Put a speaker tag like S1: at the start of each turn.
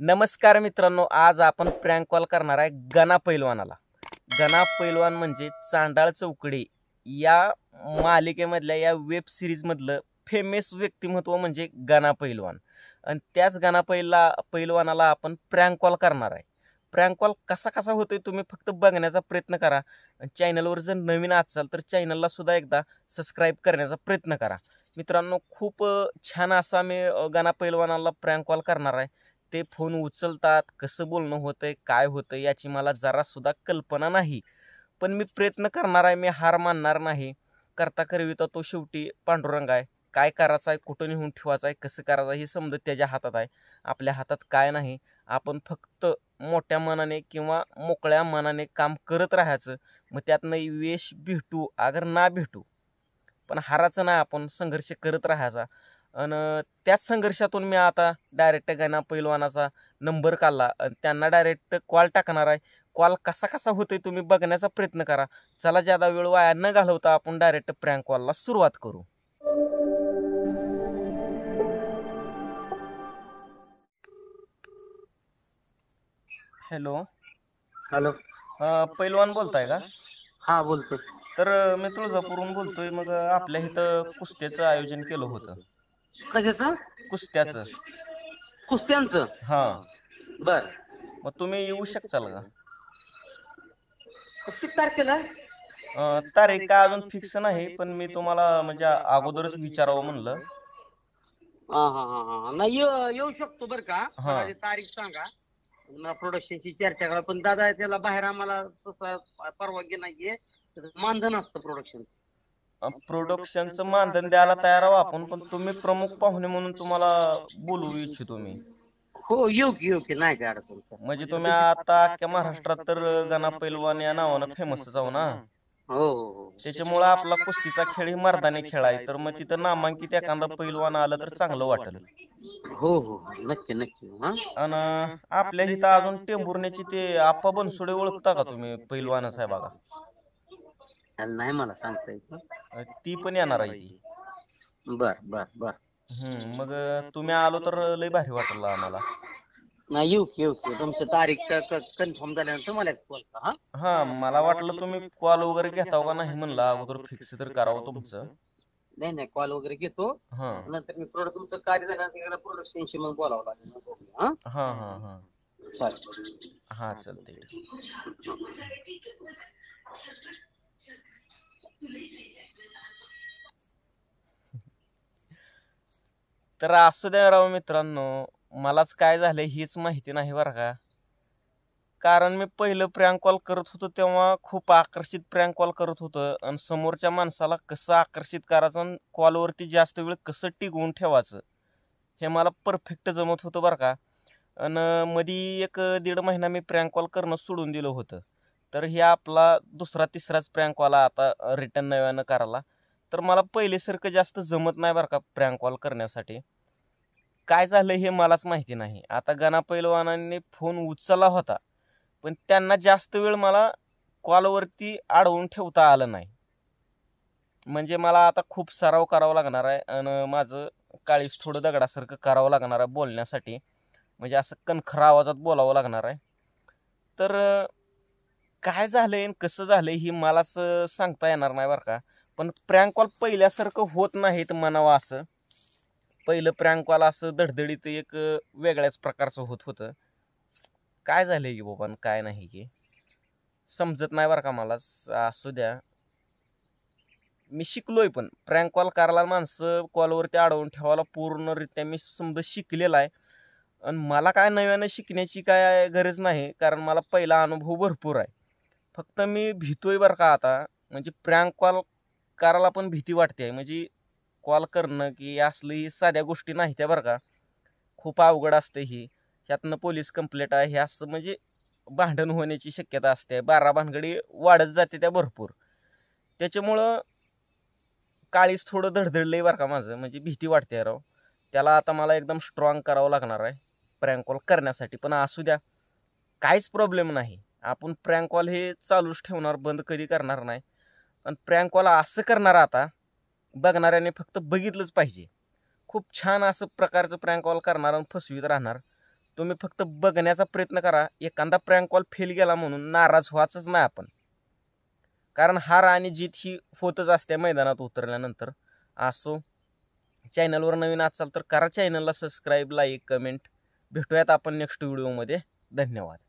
S1: नमस्कार मित्रांनो, आज आपण प्रँक कॉल करणार आहे गणा पैलवानाला. गणा पैलवान म्हणजे चांडाळ चौकडे या मालिकेमधल्या या वेब सिरीज मधलं फेमस व्यक्तिमत्व म्हणजे गणा पैलवान. आणि त्याच गणा पैलवानाला आपण प्रँक कॉल करणार आहे. प्रँक कॉल कसा कसा होतोय तुम्ही फक्त बघण्याचा प्रयत्न करा. चॅनलवर जर नवीन असाल तर चॅनलला सुद्धा एकदा सबस्क्राईब करण्याचा प्रयत्न करा. मित्रांनो, खूप छान असा मी गणा पैलवानाला प्रँक कॉल करणार आहे. ते फोन उचलतात, कसं बोलणं होतंय, काय होतं याची मला जरा सुद्धा कल्पना नाही. पण मी प्रयत्न करणार आहे, मी हार मानणार नाही. करता करविता तो शेवटी पांडुरंग आहे. काय करायचं आहे, कुठं नेऊन ठेवायचं आहे, कसं करायचं आहे हे समजा त्याच्या हातात आहे. आपल्या हातात काय नाही. आपण फक्त मोठ्या मनाने किंवा मोकळ्या मनाने काम करत राहायचं. मग त्यातनं यश भेटू अगर ना भेटू, पण हाराचं नाही, आपण संघर्ष करत राहायचा. आणि त्याच संघर्षातून मी आता डायरेक्ट गणा पैलवानाचा नंबर काढला आणि त्यांना डायरेक्ट कॉल टाकणार आहे. कॉल कसा कसा होतोय तुम्ही बघण्याचा प्रयत्न करा. चला, ज्यादा वेळ वाया न घालवता आपण डायरेक्ट प्रँक कॉलला सुरुवात करू. हॅलो.
S2: हॅलो.
S1: पैलवान बोलताय का?
S2: हा, बोलतोय.
S1: तर मी तुळजापूरहून बोलतोय. मग आपल्या इथं कुस्त्याचं आयोजन केलं होतं.
S2: कशाचं?
S1: कुस्त्याचं.
S2: कुस्त्यांचं?
S1: हा.
S2: बर.
S1: मग तुम्ही येऊ शकचाल का?
S2: किती तारखेला?
S1: तारीख काय अजून फिक्स नाही, पण मी तुम्हाला म्हणजे अगोदरच विचारावं म्हणलं.
S2: हा हा हा हा नाही, येऊ शकतो बर का.
S1: हा.
S2: मला तारीख सांगा. प्रोडक्शनची चर्चा करा. पण दादा, त्याला बाहेर आम्हाला तसं परवानगी नाहीये. मानधन असतं प्रोडक्शन.
S1: प्रोडक्शनचं मानधन द्यायला तयार आहो आपण, पण तुम्ही प्रमुख पाहुणे म्हणून तुम्हाला बोलवू इच्छितो मी.
S2: हो, येऊ की नाही काय अडचण.
S1: म्हणजे तुम्ही आता अख्ख्या महाराष्ट्रात तर गणा पैलवान या नावानं फेमसच आहो ना.
S2: हो हो हो.
S1: त्याच्यामुळं आपला कुस्तीचा खेळ ही मर्दानी खेळ आहे. तर मग तिथं नामांकित एखादा पैलवान आलं तर चांगलं वाटेल.
S2: हो हो, नक्की नक्की. हा.
S1: आणि आपल्या इथं अजून टेंभुर्णीची ते आप्पा बनसोडे ओळखता का तुम्ही, पैलवान साहेबाला?
S2: नाही, मला सांगता येत.
S1: ती पण येणार आहे ती.
S2: बर बर बर.
S1: मग तुम्ही आलो तर लय भारी वाटलं आम्हाला.
S2: नाही, येऊ की. तुमची तारीख कन्फर्म झाल्यानंतर मला कॉल करा.
S1: हा, मला वाटलं तुम्ही कॉल वगैरे घेताव का नाही म्हणलं, अगोदर फिक्स तर करावं तुमचं.
S2: नाही, कॉल वगैरे घेतो.
S1: हा
S2: नंतर मी तुमचं कार्य झाल्यानंतर प्रोडक्शनशी मग बोलावं लागेल. हा,
S1: हा हा हा
S2: चालेल.
S1: हा, चालतंय. तर असू द्या राव मित्रांनो, मलाच काय झालंय हीच माहिती नाही बरं का. कारण मी पहिलं प्रँक कॉल करत होतो तेव्हा खूप आकर्षित प्रँक कॉल करत होतो, आणि समोरच्या माणसाला कसं आकर्षित करायचं आणि कॉलवरती जास्त वेळ कसं टिकवून ठेवायचं हे मला परफेक्ट जमत होतं बरं का. आणि मध्ये 1-1.5 महिना मी प्रँक कॉल करणं सोडून दिलं होतं. तर हे आपला दुसरा तिसराच प्रँक कॉल आता रिटर्न नव्यानं करायला. तर मला पहिलेसारखं जास्त जमत नाही बरं का प्रँक कॉल करण्यासाठी. काय झालं हे मलाच माहिती नाही. आता गणा पैलवानांनी फोन उचलला होता, पण त्यांना जास्त वेळ मला कॉलवरती अडवून ठेवता आलं नाही. म्हणजे मला आता खूप सराव करावा लागणार आहे आणि माझं काळीज थोडं दगडासारखं करावं लागणार आहे बोलण्यासाठी. म्हणजे असं कणखरा आवाजात बोलावं लागणार आहे. तर काय झालंय आणि कसं झालंय ही मलाच सांगता येणार नाही बरं का. पण प्रँक कॉल पहिल्यासारखं होत नाहीत म्हणावं असं. पहिलं प्रँक कॉल असं धडधडीत एक वेगळ्याच प्रकारचं होत होतं. काय झालंय की बाबा, काय नाही की समजत नाही बरं का मला. असू द्या, मी शिकलोय. पण प्रँक कॉल करायला, माणसं कॉलवरती अडवून ठेवायला पूर्णरित्या मी समजा शिकलेला आहे. आणि मला काय नव्यानं शिकण्याची काय गरज नाही, कारण मला पहिला अनुभव भरपूर आहे. फक्त मी भीतोय बरं का आता. म्हणजे प्रँक कॉल करायला पण भीती वाटते. म्हणजे कॉल करणं की असलं ही साध्या गोष्टी नाही त्या बरं का. खूप अवघड असते ही. ह्यातनं पोलीस कंप्लेंट आहे, हे असं म्हणजे भांडण होण्याची शक्यता असते. 12 भानगडी वाढत जाते त्या भरपूर. त्याच्यामुळं काळीज थोडं धडधडलंय बरं का माझं. म्हणजे भीती वाटते राव. त्याला आता मला एकदम स्ट्रॉंग करावं लागणार आहे प्रँक कॉल करण्यासाठी. पण असू द्या, काहीच प्रॉब्लेम नाही. आपण प्रँक कॉल हे चालूच ठेवणार, बंद कधी करणार नाही. आणि प्रँक कॉल असं करणार आता, बघणाऱ्याने फक्त बघितलंच पाहिजे. खूप छान असं प्रकारचं प्रँक कॉल करणार आणि फसवीत राहणार. तुम्ही फक्त बघण्याचा प्रयत्न करा. एखादा प्रँक कॉल फेल गेला म्हणून नाराज व्हायचंच नाही आपण, कारण हार आणि जीत ही होतच असते मैदानात उतरल्यानंतर. असो, चॅनलवर नवीन असाल तर करा चॅनलला सबस्क्राईब, लाईक, कमेंट. भेटूयात आपण नेक्स्ट व्हिडिओमध्ये. धन्यवाद.